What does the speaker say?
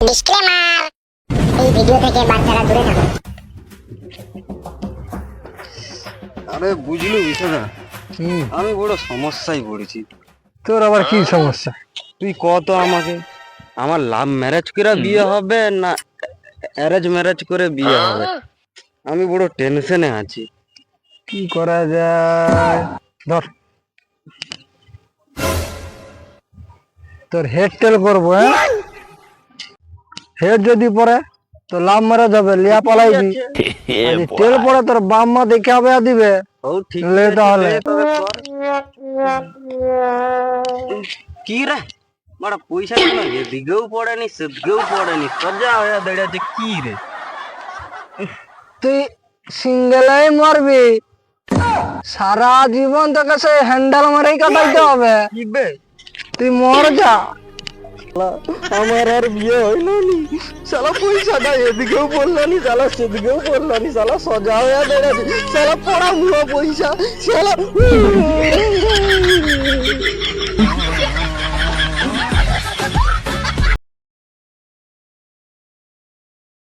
Disclaimer, এই video থেকে বাচ্চারা দূরে থাকুন। আরে বুঝলি বিষয়টা, আমি বড় সমস্যায় পড়েছি। তোর আবার কি সমস্যা? তুই কত আমাকে, আমার লাভ ম্যারেজ করে বিয়ে হবে না অ্যারেঞ্জ ম্যারেজ করে বিয়ে হবে? আমি বড় টেনশনে আছি। কি করা যায়? ধর, তোর হেড টেল করবো। হ্যাঁ, হেড যদি পড়ে তো লাভ মারা যাবে, লিয়া পালাইবি। আর যদি টেল পড়ে তোর বাপ মা দেখে হবে আর দিবে। ও ঠিক লে আছে, তাহলে। লে তবে কর। কি রে বড় পয়সা কোনো এদিকেও পড়েনি সেদিকেও পড়েনি, সজা হয়ে দাঁড়িয়েছে কি রে? তুই সিঙ্গেলাই মরবি, সারা জীবন তোকে সে হ্যান্ডেল মারেই কাটাইতে হবে। কি বে, তুই মর যা। আমার আর বিয়ে হইলো নি। শালা পয়সাটা এদিকেও পড়লো নি, শালা সেদিকেও পড়লো নি, শালা সজা হয়ে দাঁড়িয়েছে, শালা পড়া মুয়া পয়সা, শালা